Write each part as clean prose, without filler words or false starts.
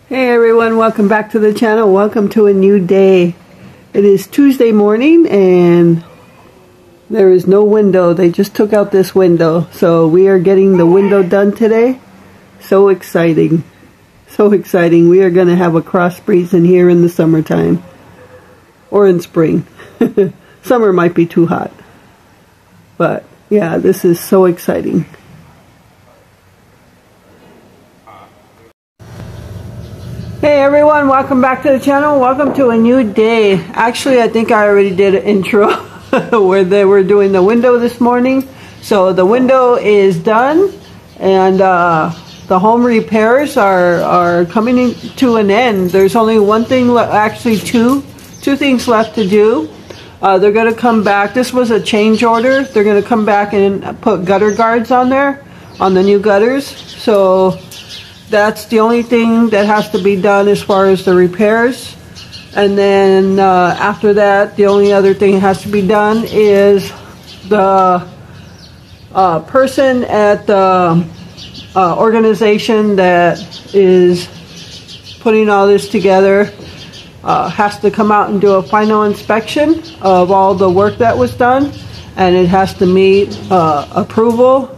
Hey everyone, welcome back to the channel. Welcome to a new day. It is Tuesday morning and there is no window. They just took out this window. So we are getting the window done today. So exciting. So exciting. We are going to have a cross breeze in here in the summertime. Or in spring. Summer might be too hot. But yeah, this is so exciting. Hey everyone, welcome back to the channel. Welcome to a new day. Actually, I think I already did an intro where they were doing the window this morning. So the window is done and the home repairs are coming to an end. There's only one thing, actually two things left to do. They're going to come back. This was a change order. They're going to come back and put gutter guards on there, on the new gutters. So that's the only thing that has to be done as far as the repairs. And then after that, the only other thing that has to be done is the person at the organization that is putting all this together has to come out and do a final inspection of all the work that was done. And it has to meet approval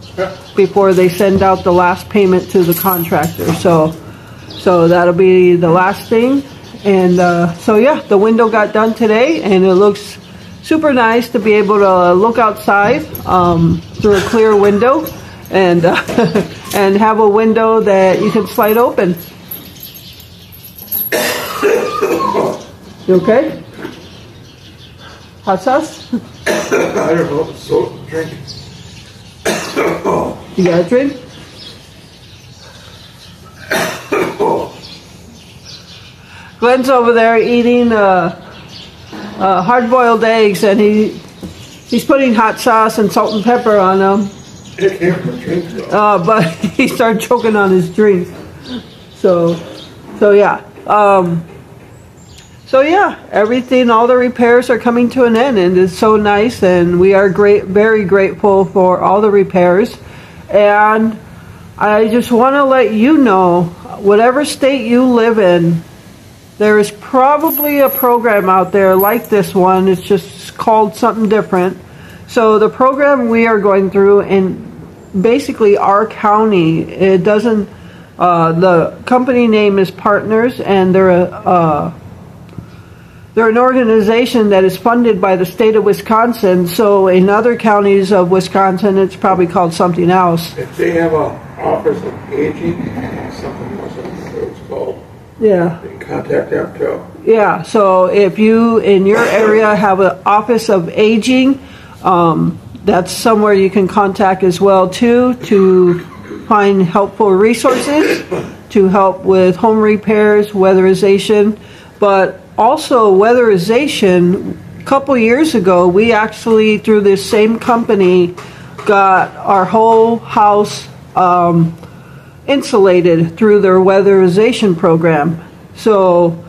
before they send out the last payment to the contractor. So that'll be the last thing. And so yeah, the window got done today and it looks super nice to be able to look outside through a clear window and and have a window that you can slide open. You okay? Hot sauce? I don't know, so drink. You got a drink? Glenn's over there eating hard-boiled eggs, and he's putting hot sauce and salt and pepper on them. It came from a drink though. But he started choking on his drink. So yeah. So yeah, everything, all the repairs are coming to an end, and it's so nice, and we are very grateful for all the repairs. And I just want to let you know, whatever state you live in, there is probably a program out there like this one. It's just called something different. So the program we are going through in basically our county, it doesn't, the company name is Partners, and they're an organization that is funded by the state of Wisconsin. So in other counties of Wisconsin, it's probably called something else. If they have an office of aging, something else it's called. Yeah. You can contact them too. Yeah. So if you in your area have an office of aging, that's somewhere you can contact as well too, to find helpful resources to help with home repairs, weatherization, but also weatherization. A couple years ago, we actually, through this same company, got our whole house insulated through their weatherization program. So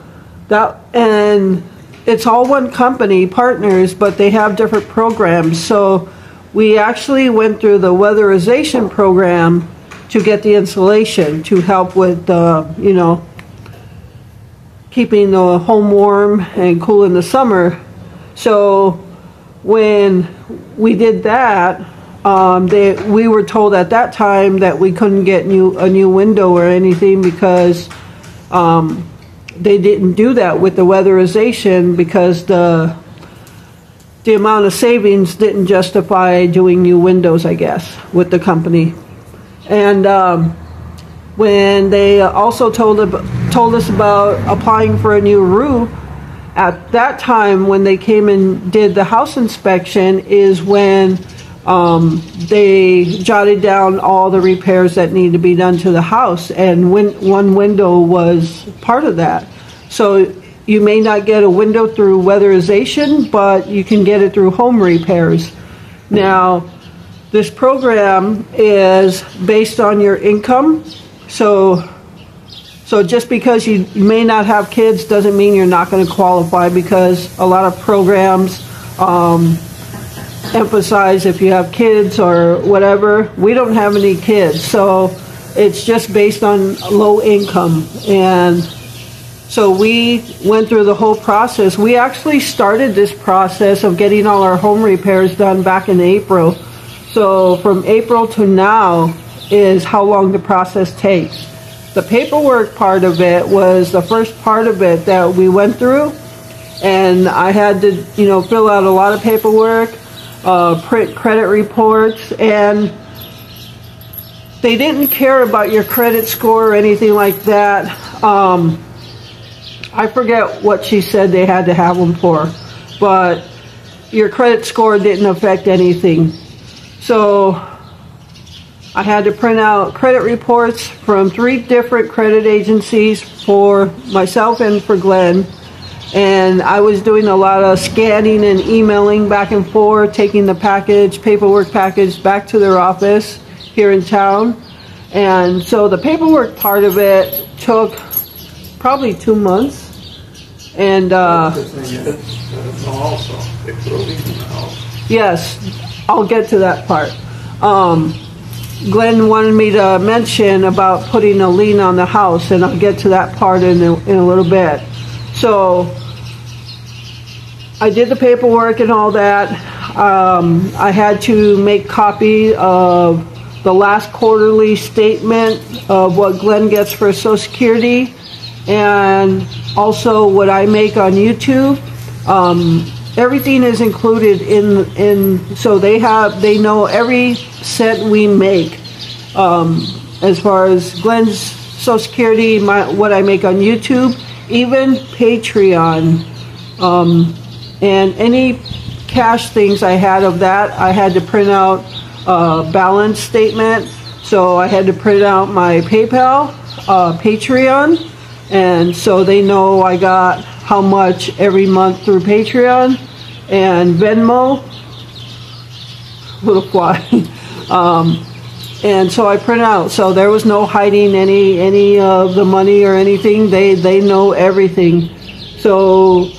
that, and it's all one company, Partners, but they have different programs. So we actually went through the weatherization program to get the insulation to help with you know, keeping the home warm and cool in the summer. So when we did that, we were told at that time that we couldn't get a new window or anything because they didn't do that with the weatherization, because the amount of savings didn't justify doing new windows, I guess, with the company. And when they also told us about applying for a new roof, at that time when they came and did the house inspection is when they jotted down all the repairs that need to be done to the house, and one window was part of that. So you may not get a window through weatherization, but you can get it through home repairs. Now, this program is based on your income. So just because you may not have kids doesn't mean you're not going to qualify, because a lot of programs emphasize if you have kids or whatever. We don't have any kids, so it's just based on low income. And so we went through the whole process. We actually started this process of getting all our home repairs done back in April. So from April to now is how long the process takes. The paperwork part of it was the first part of it that we went through, and I had to, fill out a lot of paperwork, print credit reports, and they didn't care about your credit score or anything like that. I forget what she said they had to have them for, but your credit score didn't affect anything. So I had to print out credit reports from 3 different credit agencies for myself and for Glenn. And I was doing a lot of scanning and emailing back and forth, taking the paperwork package back to their office here in town. And so the paperwork part of it took probably 2 months. And yes, I'll get to that part. Glenn wanted me to mention about putting a lien on the house, and I'll get to that part in a little bit. So I did the paperwork and all that. I had to make copy of the last quarterly statement of what Glenn gets for Social Security, and also what I make on YouTube. Everything is included in so they know every cent we make, as far as Glenn's Social Security, what I make on YouTube, even Patreon, and any cash things I had of that. I had to print out a balance statement, so I had to print out my PayPal, Patreon, and so they know I got how much every month through Patreon and Venmo, little fly. And so I print out. So there was no hiding any of the money or anything. They know everything. So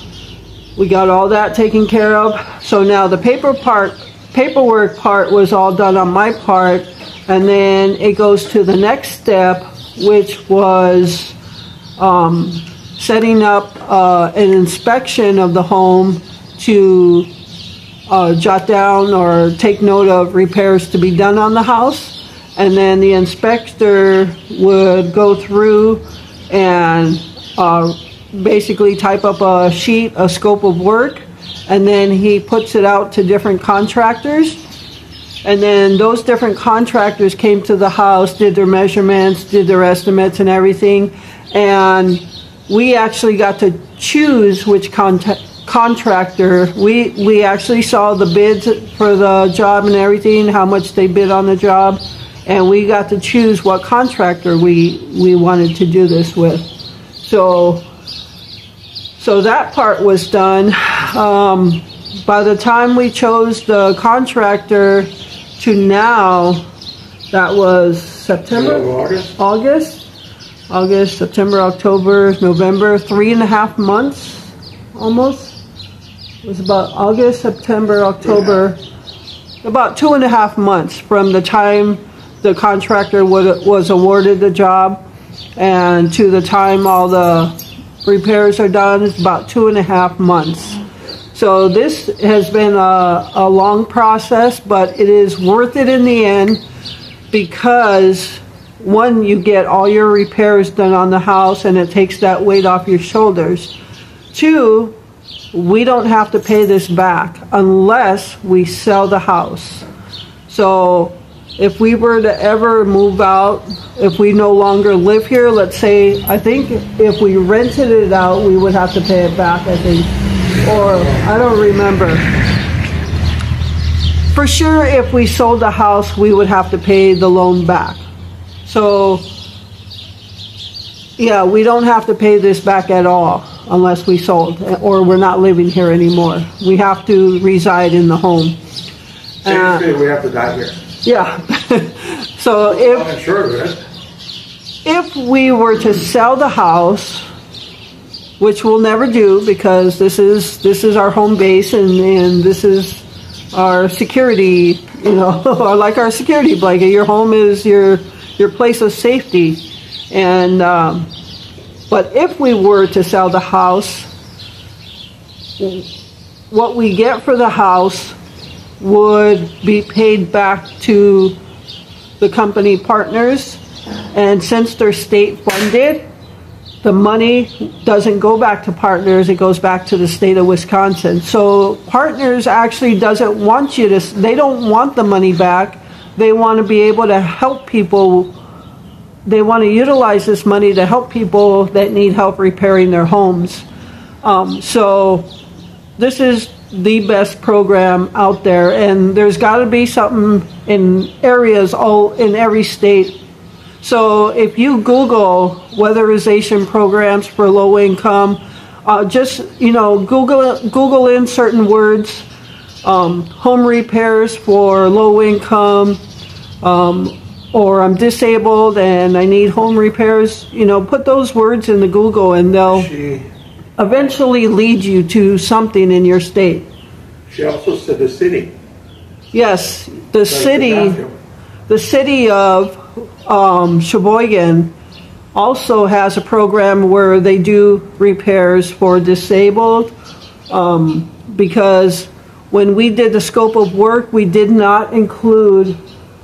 we got all that taken care of. So now the paperwork part was all done on my part, and then it goes to the next step, which was setting up an inspection of the home to jot down or take note of repairs to be done on the house. And then the inspector would go through and basically type up a sheet, a scope of work, and then he puts it out to different contractors. And then those different contractors came to the house, did their measurements, did their estimates and everything. And we actually got to choose which contractor. We actually saw the bids for the job and everything, how much they bid on the job, and we got to choose what contractor we wanted to do this with. So that part was done. By the time we chose the contractor to now, that was September, August, September, October, November, 3.5 months almost. It was about August, September, October, about 2.5 months from the time the contractor was awarded the job and to the time all the repairs are done. It's about 2.5 months. So this has been a long process, but it is worth it in the end, because one, you get all your repairs done on the house and it takes that weight off your shoulders. Two, we don't have to pay this back unless we sell the house. So if we were to ever move out, if we no longer live here, let's say, I think if we rented it out, we would have to pay it back, I think. Or I don't remember. For sure, if we sold the house, we would have to pay the loan back. So yeah, we don't have to pay this back at all unless we sold, or we're not living here anymore. We have to reside in the home. We have to die here. Yeah. So if we were to sell the house, which we'll never do, because this is our home base, and this is our security, like our security blanket. Your home is your your place of safety. And but if we were to sell the house, what we get for the house would be paid back to the company partners, and since they're state funded, the money doesn't go back to partners, it goes back to the state of Wisconsin. So partners actually doesn't want you to, they don't want the money back. They want to be able to help people. They want to utilize this money to help people that need help repairing their homes. So this is the best program out there, and there's got to be something in areas all in every state. So if you Google weatherization programs for low income, just Google in certain words, home repairs for low income, or I'm disabled and I need home repairs. Put those words into Google, and they'll eventually lead you to something in your state. She also said the city. Yes, the city of Sheboygan also has a program where they do repairs for disabled, because when we did the scope of work, we did not include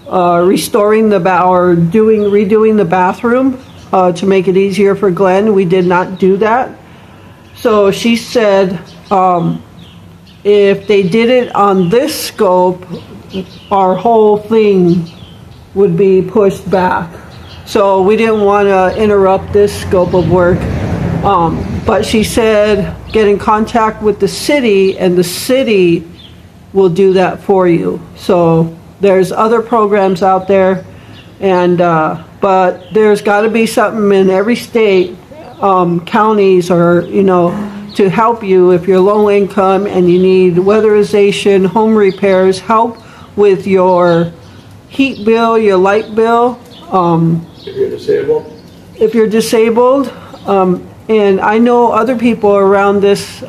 restoring redoing the bathroom to make it easier for Glenn. We did not do that. So she said if they did it on this scope, our whole thing would be pushed back. So we didn't want to interrupt this scope of work. But she said get in contact with the city, and the city will do that for you. So there's other programs out there, and but there's got to be something in every state, counties, or to help you if you're low income and you need weatherization, home repairs, help with your heat bill, your light bill. If you're disabled. If you're disabled, and I know other people around this,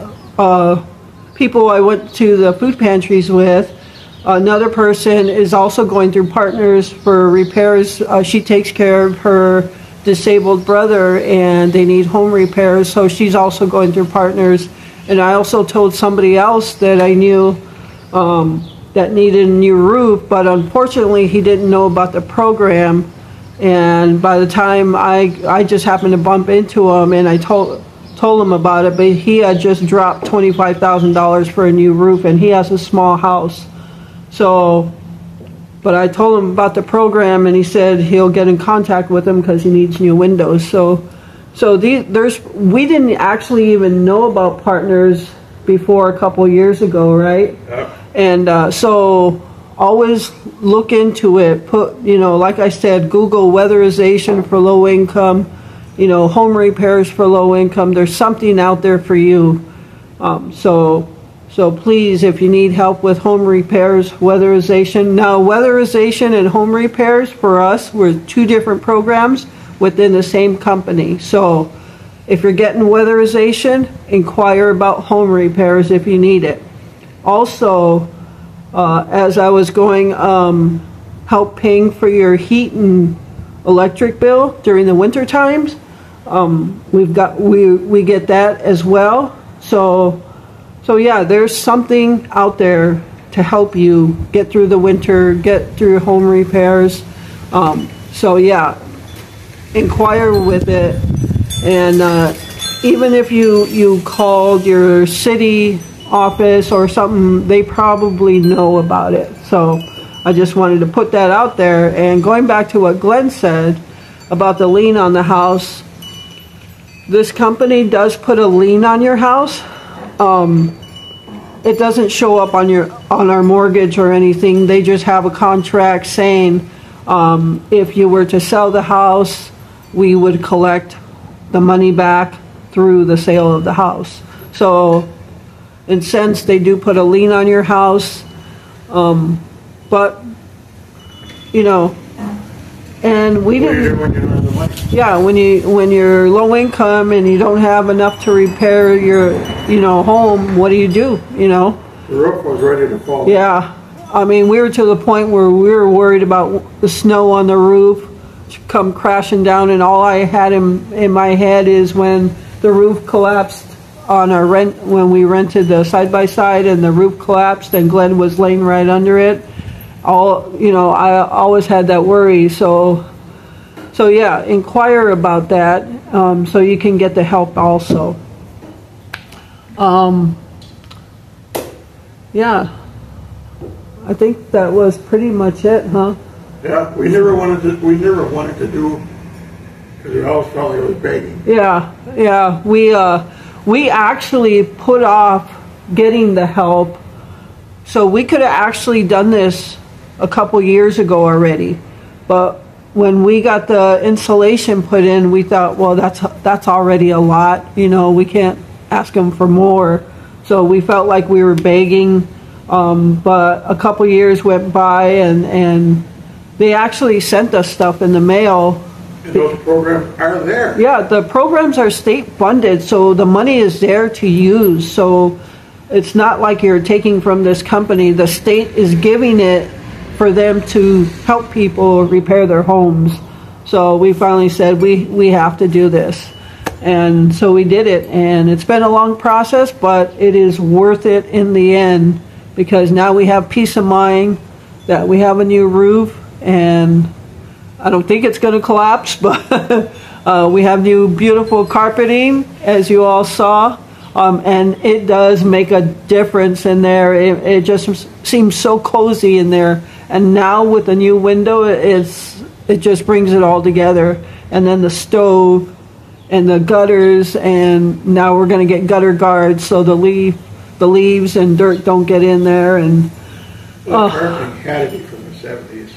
people I went to the food pantries with. Another person is also going through Partners for repairs. She takes care of her disabled brother, and they need home repairs, so she's also going through Partners. And I also told somebody else that I knew that needed a new roof, but unfortunately he didn't know about the program. And by the time I just happened to bump into him, and I told him about it, but he had just dropped $25,000 for a new roof, and he has a small house. So, but I told him about the program, and he said he'll get in contact with him because he needs new windows. So we didn't actually even know about Partners before a couple years ago, right? Yeah. And so always look into it. Put, like I said, Google weatherization for low income, home repairs for low income. There's something out there for you. So please, if you need help with home repairs, weatherization. Now, weatherization and home repairs for us were two different programs within the same company. So if you're getting weatherization, inquire about home repairs if you need it. Also, as I was going, help paying for your heat and electric bill during the winter times. We get that as well. So yeah, there's something out there to help you get through the winter, get through home repairs. So yeah, inquire with it, and even if you called your city office or something, they probably know about it. So I just wanted to put that out there. And going back to what Glenn said about the lien on the house, this company does put a lien on your house. It doesn't show up on our mortgage or anything. They just have a contract saying if you were to sell the house, we would collect the money back through the sale of the house. So in a sense, they do put a lien on your house, but and we didn't. Yeah, when you're low income and you don't have enough to repair your home, what do you do? The roof was ready to fall. Yeah, I mean, we were to the point where we were worried about the snow on the roof, come crashing down, and all I had in my head is when the roof collapsed on our when we rented the side-by-side, and the roof collapsed and Glenn was laying right under it. I always had that worry. So yeah, inquire about that, so you can get the help also. Yeah, I think that was pretty much it, huh? Yeah, we never wanted to do, because we always felt like it was begging. Yeah, we actually put off getting the help, so we could have actually done this a couple years ago already, but when we got the insulation put in, we thought, well, that's already a lot, we can't ask them for more, so we felt like we were begging, but a couple years went by, and they actually sent us stuff in the mail. And those programs are there. Yeah, the programs are state funded, so the money is there to use. So it's not like you're taking from this company. The state is giving it for them to help people repair their homes. So we finally said we have to do this. And so we did it. And it's been a long process, but it is worth it in the end, because now we have peace of mind that we have a new roof, and I don't think it's going to collapse, but we have new beautiful carpeting, as you all saw, and it does make a difference in there. It just seems so cozy in there, and now with the new window, it just brings it all together. And then the stove and the gutters, and now we're going to get gutter guards so the leaves and dirt don't get in there. And the carpeting had to be from the 70s.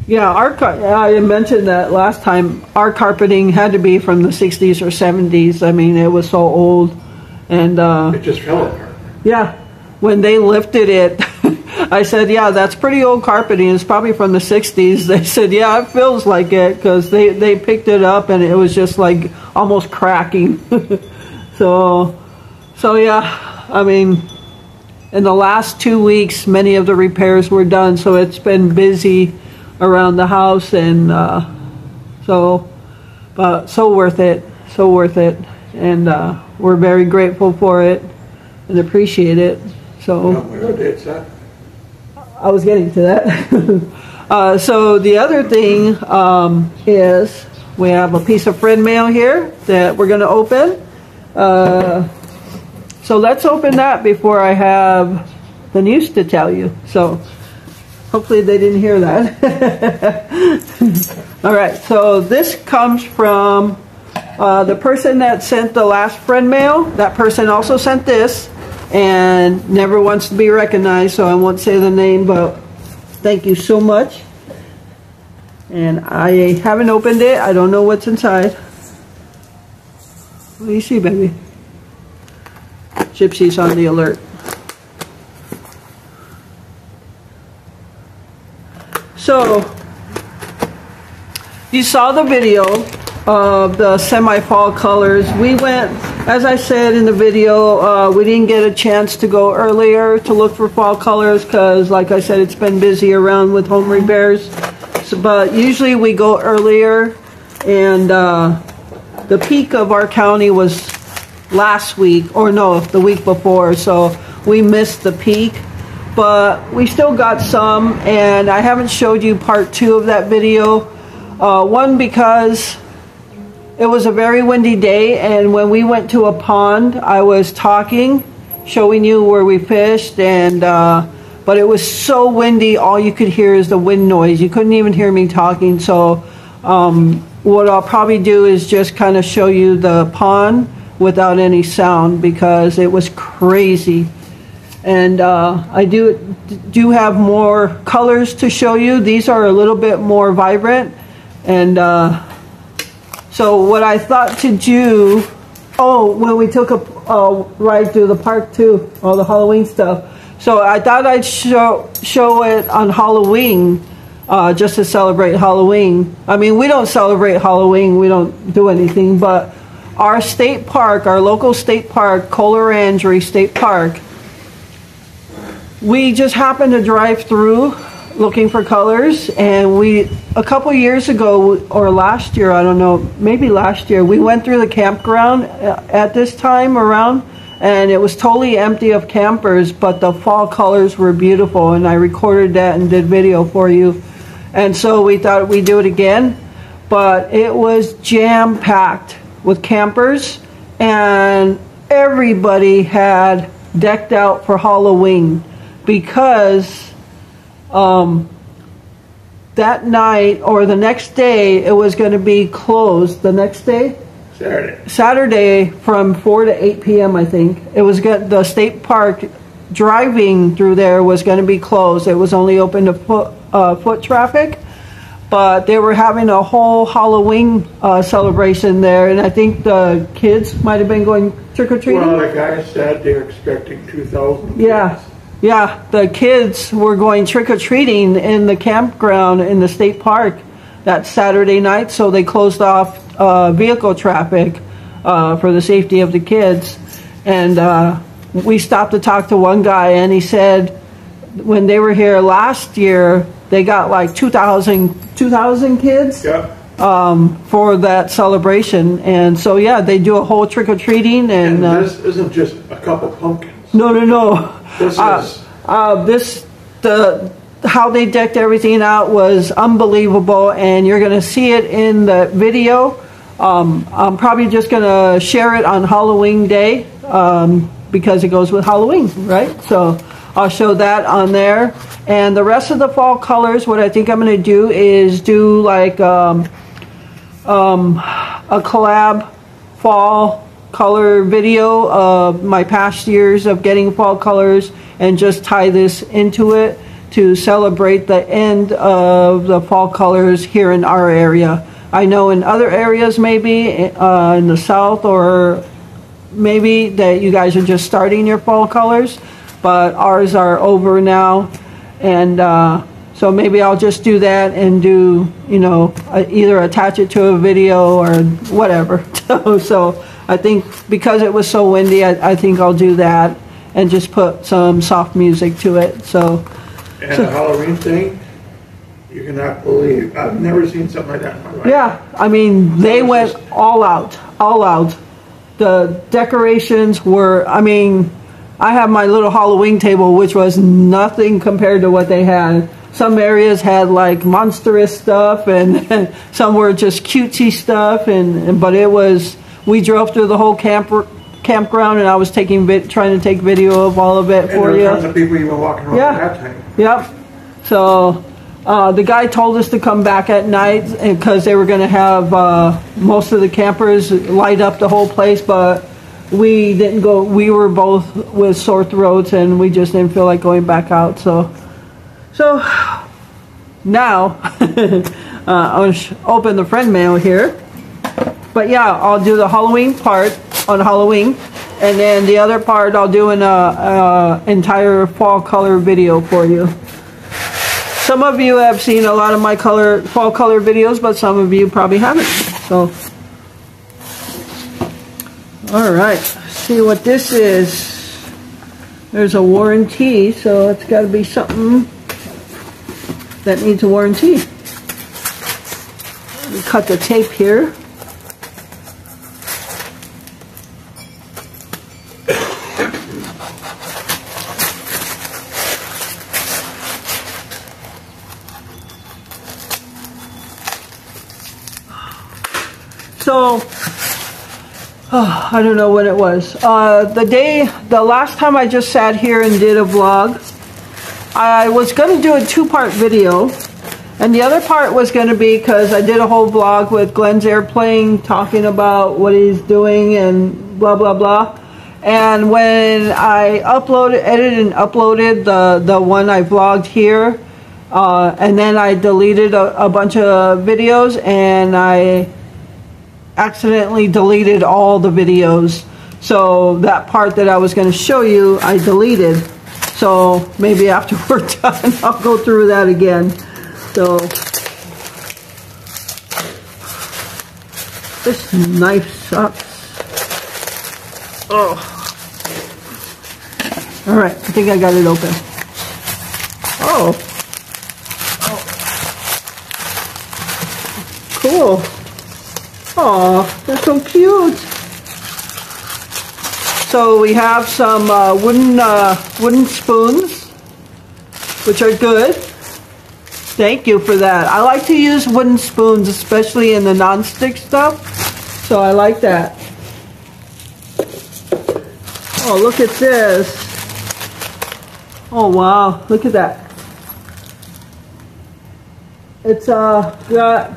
Yeah, I mentioned that last time. Our carpeting had to be from the 60s or 70s. I mean, it was so old. And it just fell apart. Yeah, when they lifted it, I said, yeah, that's pretty old carpeting. It's probably from the 60s. They said, yeah, it feels like it, because they picked it up and it was just like almost cracking. So yeah, I mean, in the last 2 weeks, many of the repairs were done, so it's been busy around the house, and but so worth it, and we're very grateful for it and appreciate it. So I was getting to that. So the other thing is we have a piece of friend mail here that we're going to open. So let's open that before I have the news to tell you. So hopefully they didn't hear that. All right, so this comes from the person that sent the last friend mail. That person also sent this and never wants to be recognized, so I won't say the name, but thank you so much. And I haven't opened it. I don't know what's inside. What do you see, baby? Gypsy's on the alert. So, you saw the video of the semi-fall colors. We went, as I said in the video, we didn't get a chance to go earlier to look for fall colors because, like I said, it's been busy around with home repairs. So, but usually we go earlier, and the peak of our county was last week, or no, the week before, so we missed the peak. But we still got some, and I haven't showed you part 2 of that video. One, because it was a very windy day, and when we went to a pond, I was talking, showing you where we fished, and but it was so windy, all you could hear is the wind noise. You couldn't even hear me talking. So what I'll probably do is just kind of show you the pond without any sound, because it was crazy. And I do have more colors to show you. These are a little bit more vibrant. And so what I thought to do, when we took a ride through the park too, all the Halloween stuff. So I thought I'd show it on Halloween, just to celebrate Halloween. I mean, we don't celebrate Halloween, we don't do anything, but our state park, our local state park, Colorandry State Park, we just happened to drive through looking for colors, and a couple years ago, or last year, I don't know, maybe last year, we went through the campground at this time around, and it was totally empty of campers, but the fall colors were beautiful, and I recorded that and did video for you. And so we thought we'd do it again, but it was jam-packed with campers, and everybody had decked out for Halloween, because that night or the next day it was going to be closed. The next day, Saturday from 4 to 8 p.m. I think it was the state park. Driving through there was going to be closed. It was only open to foot traffic, but they were having a whole Halloween celebration there, and I think the kids might have been going trick-or-treating. Well, the guy said they're expecting 2,000 yeah kids. Yeah, the kids were going trick-or-treating in the campground in the state park that Saturday night, so they closed off vehicle traffic for the safety of the kids. And we stopped to talk to one guy, and he said when they were here last year, they got like 2,000 kids. Yeah. For that celebration. And so yeah, they do a whole trick-or-treating, and this isn't just a couple pumpkins. No. This is how they decked everything out was unbelievable, and you're going to see it in the video. I'm probably just going to share it on Halloween day because it goes with Halloween, right? So I'll show that on there. And the rest of the fall colors, what I think I'm going to do is do like a collab fall color video of my past years of getting fall colors, and just tie this into it to celebrate the end of the fall colors here in our area. I know in other areas, maybe in the south, or maybe that you guys are just starting your fall colors, but ours are over now. And so maybe I'll just do that and do, you know, either attach it to a video or whatever. So I think because it was so windy, I think I'll do that and just put some soft music to it. So the Halloween thing, you cannot believe. I've never seen something like that in my life. Yeah, I mean, they went all out. The decorations were, I mean, I have my little Halloween table, which was nothing compared to what they had. Some areas had like monstrous stuff, and some were just cutesy stuff, but it was, we drove through the whole campground, and I was trying to take video of all of it for you. And there were tons of people even walking around at that time. Yep. So the guy told us to come back at night because they were going to have most of the campers light up the whole place, but we didn't go. We were both with sore throats, and we just didn't feel like going back out. So now I'll open the friend mail here. But yeah, I'll do the Halloween part on Halloween, and then the other part I'll do an entire fall color video for you. Some of you have seen a lot of my fall color videos, but some of you probably haven't. So, all right, let's see what this is. There's a warranty, so it's got to be something that needs a warranty. Let me cut the tape here. So, I don't know when it was. The last time I just sat here and did a vlog, I was going to do a 2-part video. And the other part was going to be because I did a whole vlog with Glenn's airplane talking about what he's doing and blah, blah, blah. And when I edited and uploaded the one I vlogged here, and then I deleted a bunch of videos, and I accidentally deleted all the videos. So that part that I was going to show you, I deleted. So maybe after we're done, I'll go through that again. So this knife sucks. Oh. All right, I think I got it open. Oh. cool. Oh, they're so cute. So we have some wooden spoons, which are good. Thank you for that. I like to use wooden spoons, especially in the non-stick stuff. So I like that. Oh, look at this. Oh, wow. Look at that. It's got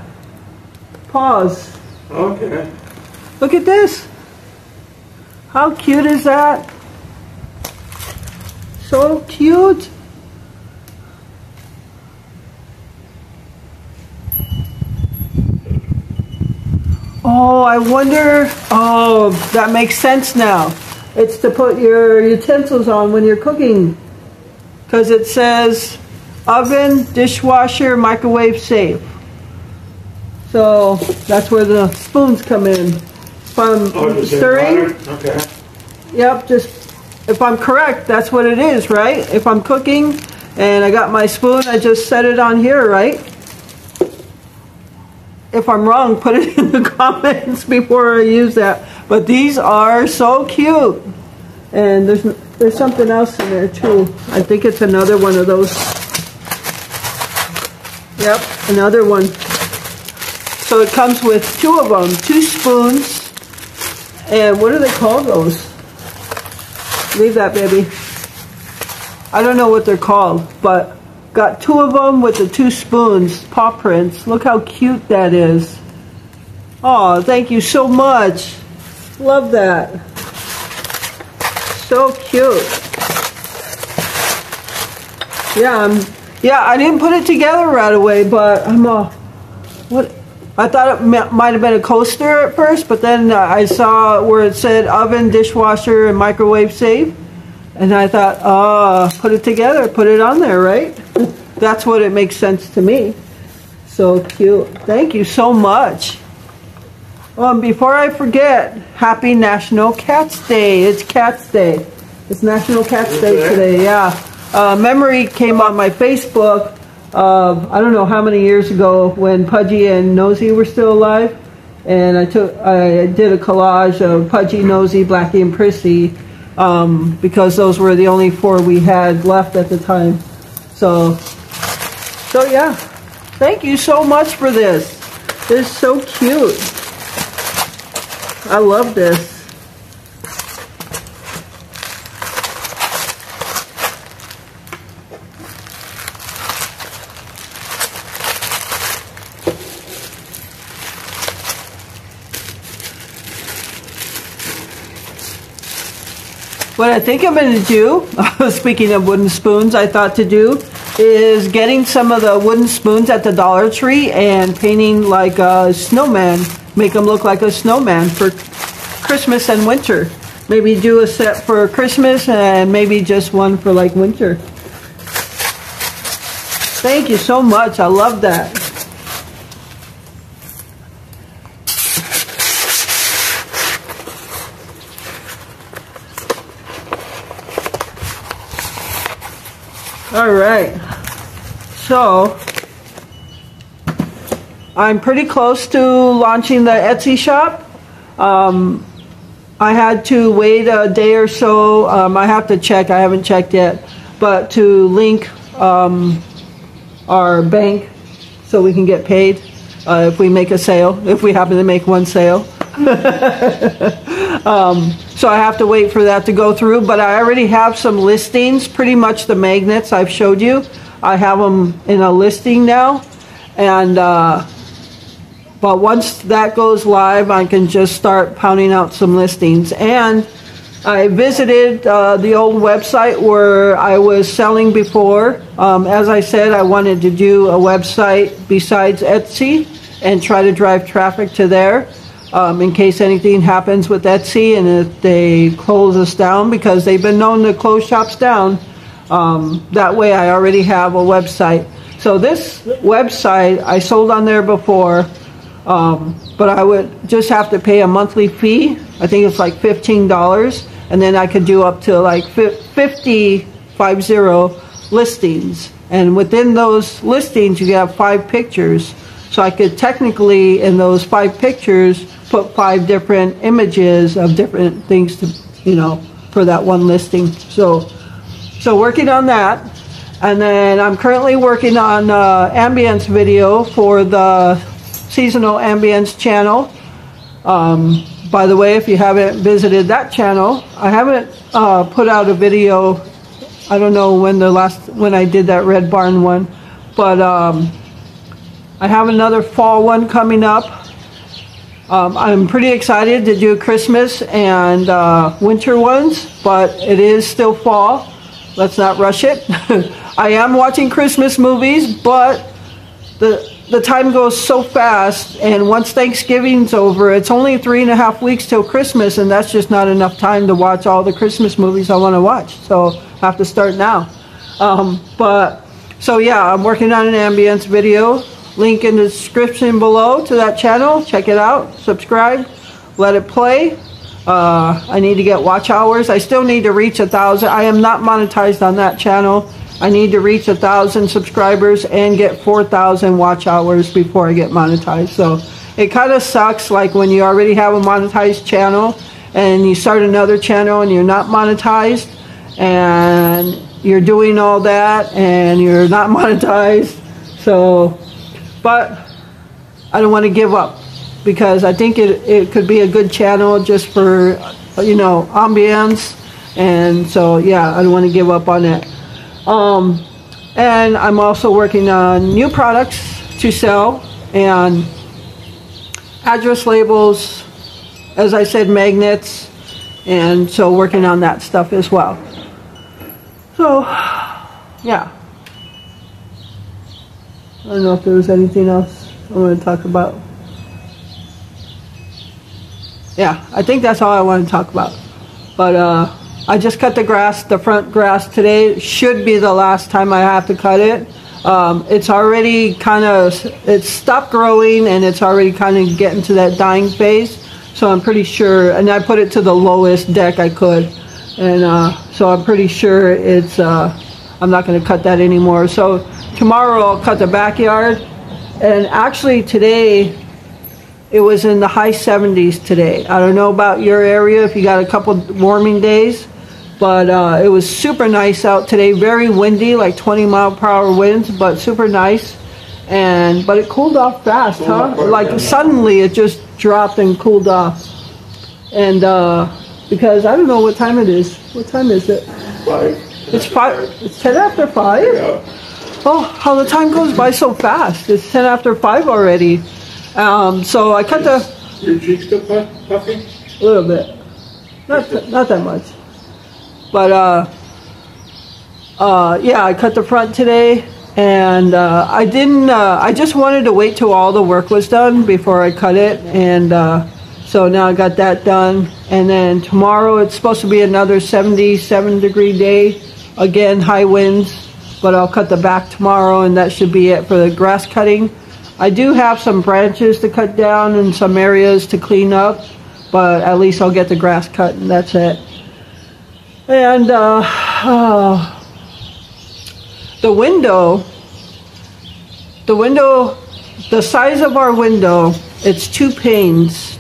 paws. Okay. Look at this. How cute is that? So cute. Oh, I wonder. Oh, that makes sense now. It's to put your utensils on when you're cooking. Because it says oven, dishwasher, microwave safe. So that's where the spoons come in. If I'm stirring, okay. Yep, just if I'm correct, that's what it is, right? If I'm cooking and I got my spoon, I just set it on here, right? If I'm wrong, put it in the comments before I use that. But these are so cute. And there's something else in there too. I think it's another one of those. Yep, another one. So it comes with two of them, 2 spoons. And what do they call those? Leave that, baby. I don't know what they're called, but got 2 of them with the 2 spoons, paw prints. Look how cute that is. Oh, thank you so much. Love that. So cute. Yeah, I didn't put it together right away, but what? I thought it might have been a coaster at first, but then I saw where it said oven, dishwasher, and microwave safe. And I thought, put it together, put it on there, right? That's what it makes sense to me. So cute. Thank you so much. Before I forget, happy National Cats Day. It's Cats Day. It's National Cats Day today, yeah. Memory came on my Facebook. I don't know how many years ago when Pudgy and Nosy were still alive, and I did a collage of Pudgy, Nosy, Blackie, and Prissy because those were the only 4 we had left at the time. So yeah, thank you so much for this. This is so cute. I love this. What I think I'm going to do, speaking of wooden spoons, I thought to do is getting some of the wooden spoons at the Dollar Tree and painting like a snowman, make them look like a snowman for Christmas and winter. Maybe do a set for Christmas and maybe just one for like winter. Thank you so much. I love that. All right, so I'm pretty close to launching the Etsy shop. I had to wait a day or so. I have to check. I haven't checked yet, but to link our bank so we can get paid if we make a sale, if we happen to make one sale. So I have to wait for that to go through, but I already have some listings, pretty much the magnets I've showed you. I have them in a listing now, and but once that goes live, I can just start pounding out some listings. And I visited the old website where I was selling before. As I said, I wanted to do a website besides Etsy and try to drive traffic to there. In case anything happens with Etsy and if they close us down, because they've been known to close shops down. That way I already have a website. So this website I sold on there before, but I would just have to pay a monthly fee. I think it's like $15, and then I could do up to like 50 listings. And within those listings you have 5 pictures. So I could technically, in those 5 pictures, put 5 different images of different things to, for that one listing. So working on that. And then I'm currently working on ambience video for the Seasonal Ambience channel. By the way, if you haven't visited that channel, I haven't put out a video. I don't know when I did that Red Barn one, but I have another fall one coming up. I'm pretty excited to do Christmas and winter ones, but it is still fall. Let's not rush it. I am watching Christmas movies, but the time goes so fast, and once Thanksgiving's over, it's only 3.5 weeks till Christmas, and that's just not enough time to watch all the Christmas movies I want to watch. So I have to start now. So yeah, I'm working on an ambience video. Link in the description below to that channel. Check it out. Subscribe. Let it play. I need to get watch hours. I still need to reach 1,000. I am not monetized on that channel. I need to reach 1,000 subscribers and get 4,000 watch hours before I get monetized. So it kind of sucks, like when you already have a monetized channel and you start another channel and you're not monetized and you're doing all that and you're not monetized. So, but I don't want to give up, because I think it could be a good channel just for, ambience. And so, yeah, I don't want to give up on it. And I'm also working on new products to sell and address labels, as I said, magnets, and so working on that stuff as well. So, yeah. I don't know if there was anything else I want to talk about. Yeah, I think that's all I want to talk about. But I just cut the grass, the front grass today. Should be the last time I have to cut it. It's already it's stopped growing, and it's already kind of getting to that dying phase. So I'm pretty sure, and I put it to the lowest deck I could. And so I'm pretty sure I'm not going to cut that anymore. So tomorrow I'll cut the backyard. And actually today, it was in the high 70s today. I don't know about your area, if you got a couple warming days, but it was super nice out today. Very windy, like 20-mile-per-hour winds, but super nice. But it cooled off fast, huh? Like suddenly it just dropped and cooled off. And because I don't know what time it is. What time is it? 5. It's 5. It's 10 after 5? Yeah. Oh, how the time goes by so fast. It's 10 after 5 already. So I cut the... Your cheeks still puffy? A little bit. Not that much. But, yeah, I cut the front today. And I didn't... I just wanted to wait till all the work was done before I cut it. And so now I got that done. And then tomorrow it's supposed to be another 77-degree day. Again, high winds. But I'll cut the back tomorrow, and that should be it for the grass cutting. I do have some branches to cut down and some areas to clean up, but at least I'll get the grass cut, and that's it. And the window, the size of our window, it's 2 panes.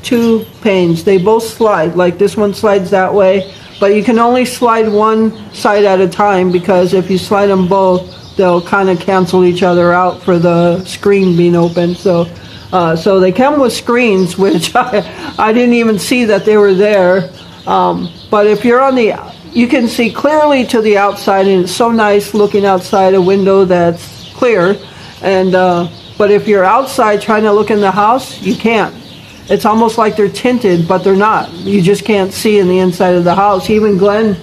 They both slide, like this one slides that way, but you can only slide one side at a time, because if you slide them both, they'll kind of cancel each other out for the screen being open. So they come with screens, which I didn't even see that they were there. But if you're on you can see clearly to the outside, and it's so nice looking outside a window that's clear. And but if you're outside trying to look in the house, you can't. It's almost like they're tinted, but they're not. You just can't see in the inside of the house. Even Glenn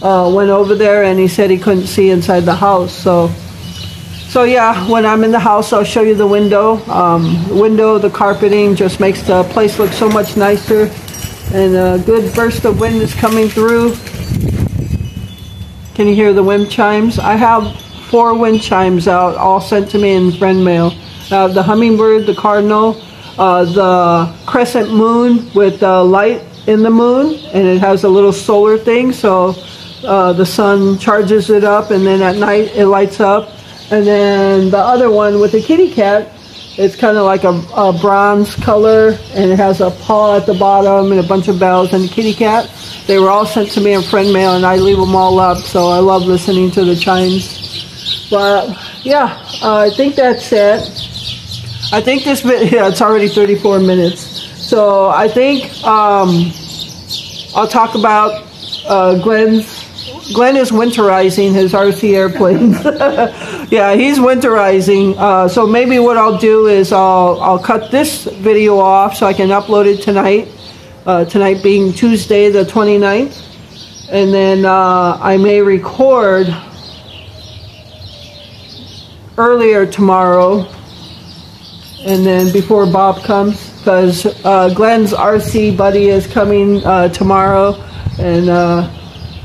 went over there, and he said he couldn't see inside the house. So yeah, when I'm in the house, I'll show you the window. The carpeting just makes the place look so much nicer. And a good burst of wind is coming through. Can you hear the wind chimes? I have 4 wind chimes out, all sent to me in friend mail. The hummingbird, the cardinal, the crescent moon with the light in the moon, and it has a little solar thing, so the sun charges it up, and then at night it lights up. And then the other one with the kitty cat, It's kind of like a bronze color, and it has a paw at the bottom and a bunch of bells and a kitty cat. They were all sent to me in friend mail, and I leave them all up, so I love listening to the chimes. But yeah, I think that's it. I think this video, yeah, it's already 34 minutes. So I think I'll talk about Glenn is winterizing his RC airplanes. Yeah, he's winterizing. So maybe what I'll do is I'll cut this video off so I can upload it tonight. Tonight being Tuesday the 29th. And then I may record earlier tomorrow. And then before Bob comes, because Glenn's RC buddy is coming tomorrow. And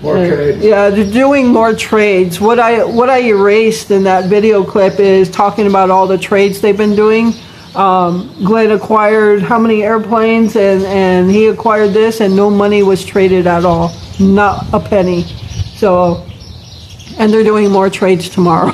more trades. Yeah, they're doing more trades. What I erased in that video clip is talking about all the trades they've been doing. Glenn acquired how many airplanes, and he acquired this, and no money was traded at all, not a penny. So, and they're doing more trades tomorrow.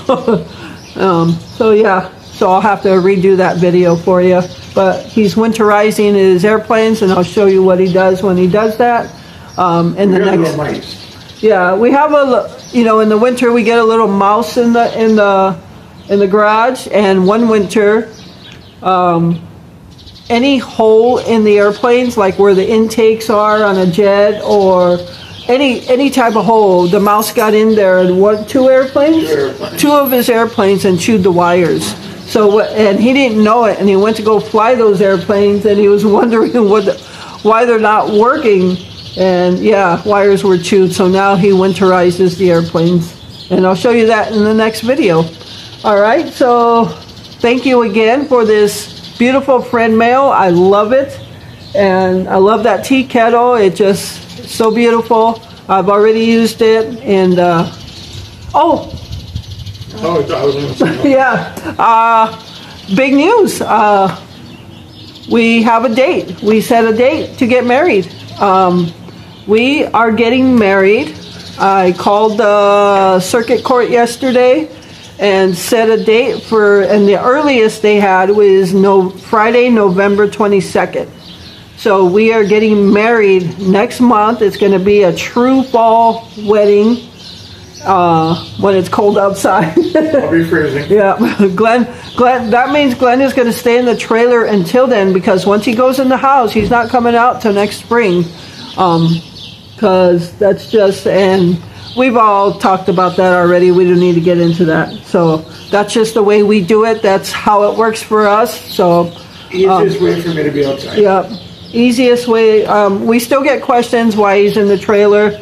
So yeah, so I'll have to redo that video for you. But he's winterizing his airplanes, and I'll show you what he does when he does that. In the next. Mice. Yeah, we have in the winter we get a little mouse in the garage, and one winter, any hole in the airplanes, like where the intakes are on a jet or any type of hole, the mouse got in there and two airplanes, two of his airplanes, and chewed the wires. So and he didn't know it, and he went to go fly those airplanes, and he was wondering why they're not working. And yeah, wires were chewed, so now he winterizes the airplanes. And I'll show you that in the next video. All right, so thank you again for this beautiful friend mail. I love it. And I love that tea kettle. It's just so beautiful. I've already used it. And, yeah, big news. We have a date. We set a date to get married. We are getting married. I called the circuit court yesterday and set a date for, and the earliest they had was Friday, November 22nd. So we are getting married next month. It's going to be a true fall wedding when it's cold outside. I'll be freezing. Yeah, Glenn, that means Glenn is going to stay in the trailer until then, because once he goes in the house, he's not coming out till next spring. Because that's just, and we've all talked about that already. We don't need to get into that. So that's just the way we do it. That's how it works for us. So easiest way for me to be outside. Yeah, easiest way. We still get questions why he's in the trailer.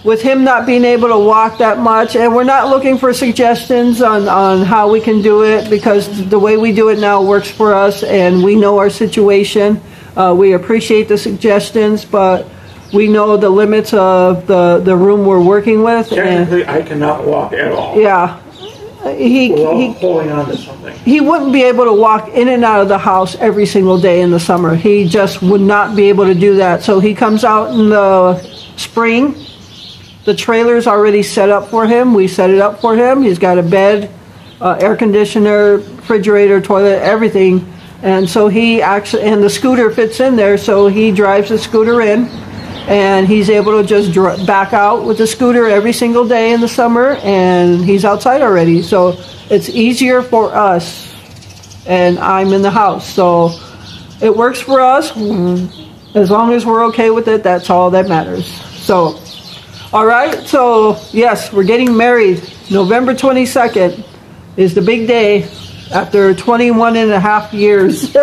With him not being able to walk that much, and we're not looking for suggestions on how we can do it, because the way we do it now works for us, and we know our situation. We appreciate the suggestions, but we know the limits of the room we're working with. Technically, I cannot walk at all. Yeah. He holding on to something. He wouldn't be able to walk in and out of the house every single day in the summer. He just would not be able to do that. So he comes out in the spring. The trailer's already set up for him. We set it up for him. He's got a bed, air conditioner, refrigerator, toilet, everything. And so he actually, and the scooter fits in there, so he drives the scooter in, and he's able to just back out with the scooter every single day in the summer, and he's outside already. So it's easier for us, and I'm in the house. So it works for us. As long as we're okay with it, that's all that matters. So, all right, so yes, we're getting married. November 22nd is the big day. After 21 and a half years,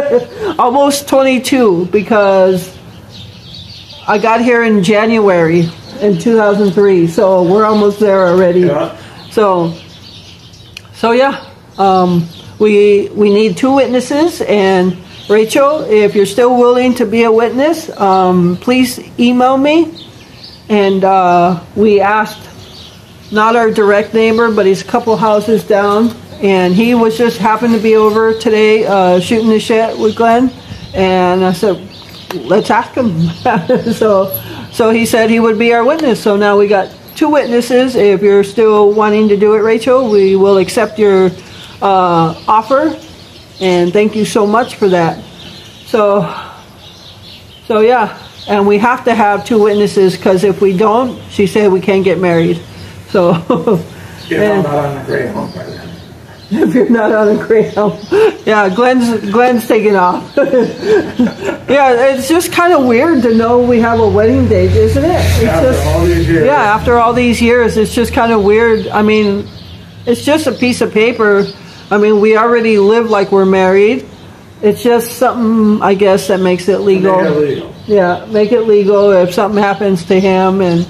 almost 22, because I got here in January in 2003, so we're almost there already. Yeah. So yeah, we need 2 witnesses, and Rachel, if you're still willing to be a witness, please email me. And we asked, not our direct neighbor, but he's a couple houses down. And he was just happened to be over today shooting the shit with Glenn. And I said, let's ask him. So he said he would be our witness. So now we got 2 witnesses. If you're still wanting to do it, Rachel, we will accept your offer. And thank you so much for that. So yeah, and we have to have 2 witnesses, because if we don't, she said we can't get married. So If I'm not on the Greyhound by then. if you're not on a Greyhound, yeah, Glenn's taking off. Yeah, it's just kind of weird to know we have a wedding date, isn't it? After all these years. Yeah, after all these years, it's just kind of weird. I mean, it's just a piece of paper. I mean, we already live like we're married. It's just something, I guess, that makes it legal. Make it legal. Yeah, make it legal if something happens to him. And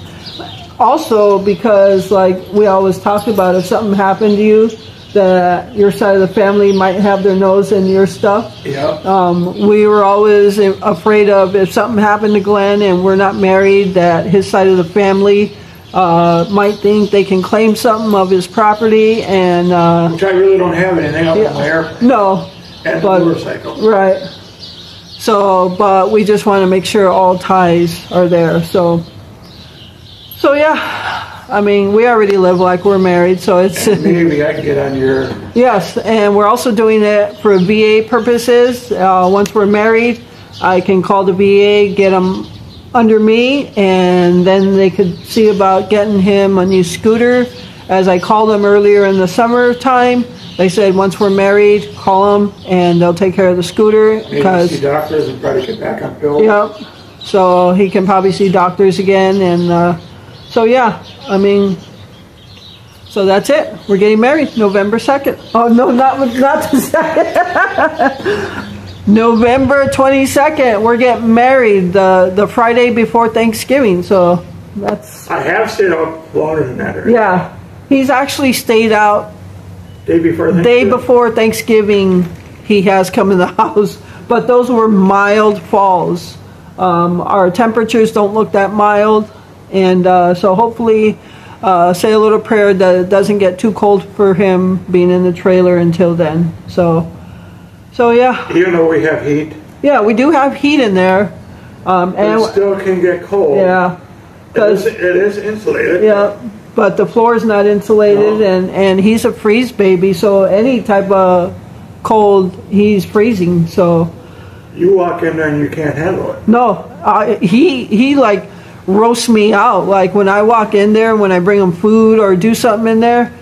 also because, like we always talk about, if something happened to you, that your side of the family might have their nose in your stuff. Yeah. We were always afraid of, if something happened to Glenn and we're not married, that his side of the family might think they can claim something of his property. And Which I really don't have anything up on my airplane. no, And but the motorcycle. right. So, but we just want to make sure all ties are there. So yeah. I mean, we already live like we're married, so it's... And maybe I can get on your... Yes, and we're also doing it for VA purposes. Once we're married, I can call the VA, get them under me, and then they could see about getting him a new scooter. As I called them earlier in the summertime, they said once we're married, call them, and they'll take care of the scooter. Maybe see doctors and try to get back on pills. Yep. So he can probably see doctors again, and... So yeah, I mean, so that's it. We're getting married November 2nd. Oh no, not the 2nd. November 22nd. We're getting married the Friday before Thanksgiving. So that's... I have stayed out longer than that. Right? Yeah, he's actually stayed out Day before Thanksgiving. Day before Thanksgiving. He has come in the house, but those were mild falls. Our temperatures don't look that mild. And so hopefully say a little prayer that it doesn't get too cold for him being in the trailer until then. So yeah. Even though we have heat. Yeah, we do have heat in there. And it still can get cold. Yeah. It is insulated. Yeah, but the floor is not insulated, No. and he's a freeze baby, so any type of cold, he's freezing. So You walk in there and you can't handle it. no, he like... roast me out. Like when I walk in there, when I bring him food or do something in there,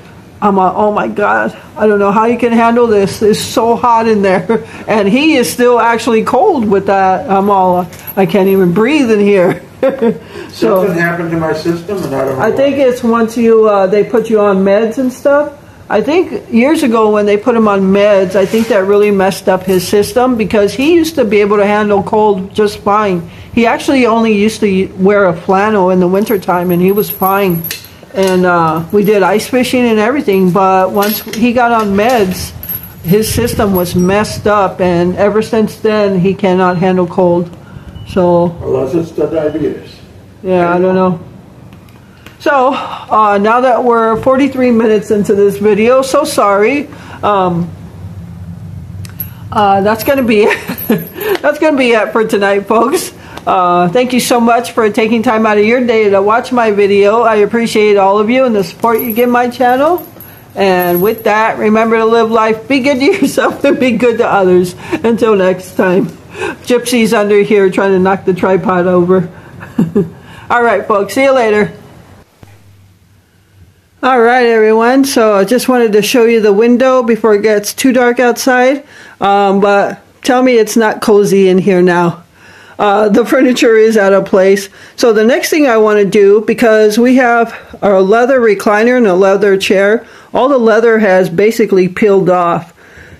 I'm like, oh my God, I don't know how you can handle this. It's so hot in there. And he is still actually cold with that. I'm all, I can't even breathe in here. So something happened to my system, and I don't know. I think it's once you they put you on meds and stuff. I think years ago when they put him on meds, I think that really messed up his system, because he used to be able to handle cold just fine. He actually only used to wear a flannel in the wintertime, and he was fine. And we did ice fishing and everything, but once he got on meds, his system was messed up, and ever since then, he cannot handle cold. So, unless it's the diabetes. yeah, I don't know. So, now that we're 43 minutes into this video, so sorry. That's going to be it. That's going to be it for tonight, folks. Thank you so much for taking time out of your day to watch my video. I appreciate all of you and the support you give my channel. And with that, remember to live life, be good to yourself, and be good to others. Until next time. Gypsy's under here trying to knock the tripod over. All right, folks. See you later. All right, everyone. So I just wanted to show you the window before it gets too dark outside. But tell me it's not cozy in here now. The furniture is out of place. So the next thing I want to do, because we have a leather recliner and a leather chair, all the leather has basically peeled off.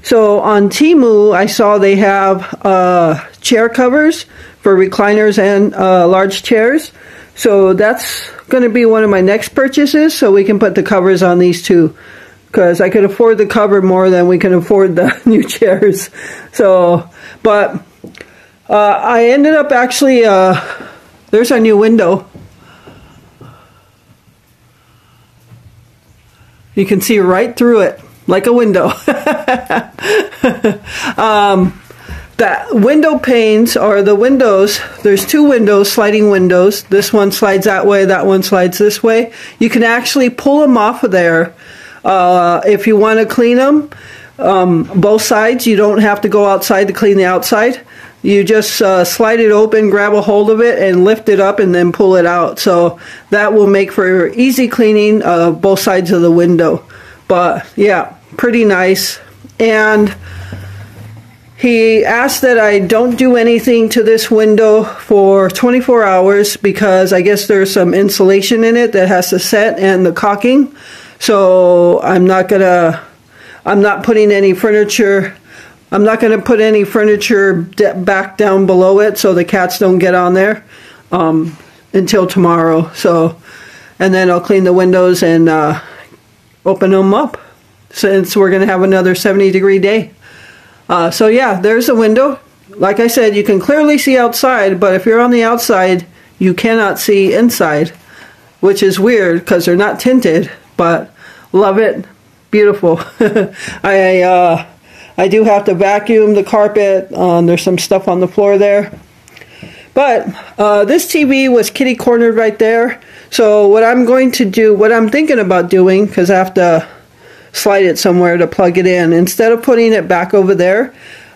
So on Temu, I saw they have chair covers for recliners and large chairs. So that's going to be one of my next purchases, so we can put the covers on these two. Because I could afford the cover more than we can afford the new chairs. So, but I ended up actually, there's our new window. You can see right through it, like a window. The window panes, or the windows, there's two windows, sliding windows. This one slides that way, that one slides this way. You can actually pull them off of there if you want to clean them. both sides. You don't have to go outside to clean the outside. You just slide it open, grab a hold of it, and lift it up and then pull it out. So that will make for easy cleaning of both sides of the window. But yeah, pretty nice. And he asked that I don't do anything to this window for 24 hours because I guess there's some insulation in it that has to set and the caulking. So I'm not putting any furniture. I'm not going to put any furniture back down below it so the cats don't get on there until tomorrow. So, and then I'll clean the windows and open them up since we're going to have another 70-degree day. So yeah, there's the window. Like I said, you can clearly see outside, but if you're on the outside, you cannot see inside, which is weird because they're not tinted, but love it. Beautiful. I do have to vacuum the carpet. There's some stuff on the floor there. But this TV was kitty cornered right there. So what I'm going to do, what I'm thinking about doing, because I have to slide it somewhere to plug it in, instead of putting it back over there,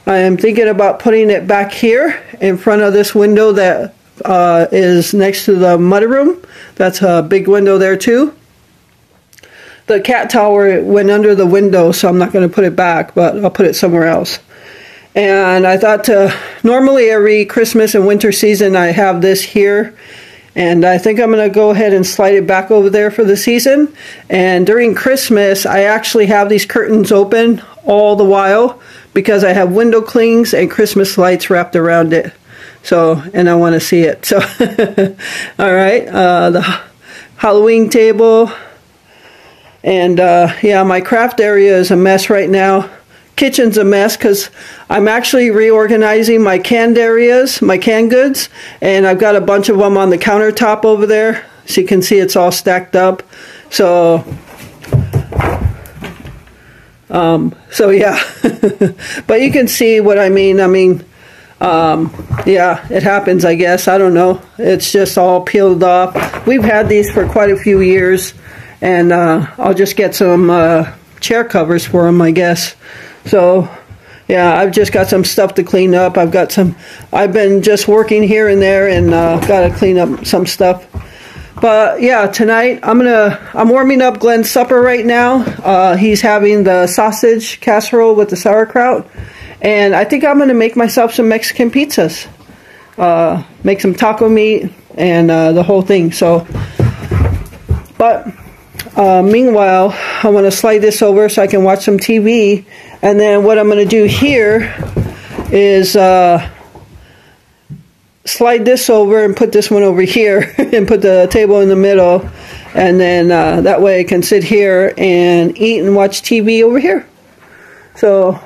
I am thinking about putting it back here in front of this window that is next to the mudroom. That's a big window there too. The cat tower went under the window, so I'm not going to put it back, but I'll put it somewhere else. And I thought normally every Christmas and winter season I have this here, and I think I'm going to go ahead and slide it back over there for the season. And during Christmas, I actually have these curtains open all the while because I have window clings and Christmas lights wrapped around it. So, and I want to see it. So, all right, the Halloween table. And yeah, my craft area is a mess right now. Kitchen's a mess because I'm actually reorganizing my canned areas, my canned goods, and I've got a bunch of them on the countertop over there. So you can see it's all stacked up. So, so yeah, but you can see what I mean. I mean, yeah, it happens, I guess. I don't know. It's just all peeled off. We've had these for quite a few years. And I'll just get some chair covers for them, I guess. So, yeah, I've just got some stuff to clean up. I've been just working here and there and got to clean up some stuff. But, yeah, tonight I'm warming up Glenn's supper right now. He's having the sausage casserole with the sauerkraut. And I think I'm going to make myself some Mexican pizzas. Make some taco meat and the whole thing. So, but meanwhile, I want to slide this over so I can watch some TV. And then what I'm going to do here is slide this over and put this one over here and put the table in the middle. And then that way I can sit here and eat and watch TV over here. So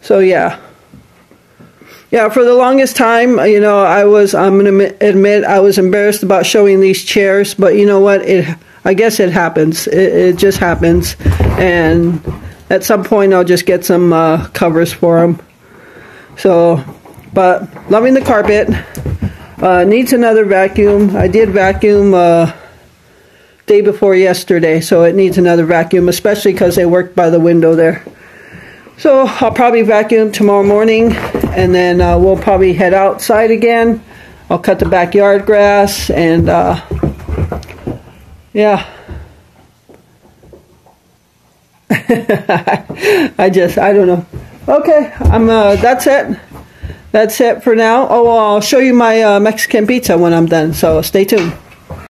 yeah. Yeah, for the longest time, you know, I'm going to admit I was embarrassed about showing these chairs, but you know what? I guess it happens. It just happens. And at some point, I'll just get some covers for them. So, but loving the carpet. Needs another vacuum. I did vacuum day before yesterday, so it needs another vacuum, especially because they worked by the window there. So I'll probably vacuum tomorrow morning, and then we'll probably head outside again. I'll cut the backyard grass, and yeah. I don't know. Okay, that's it. That's it for now. Oh, well, I'll show you my Mexican pizza when I'm done, so stay tuned.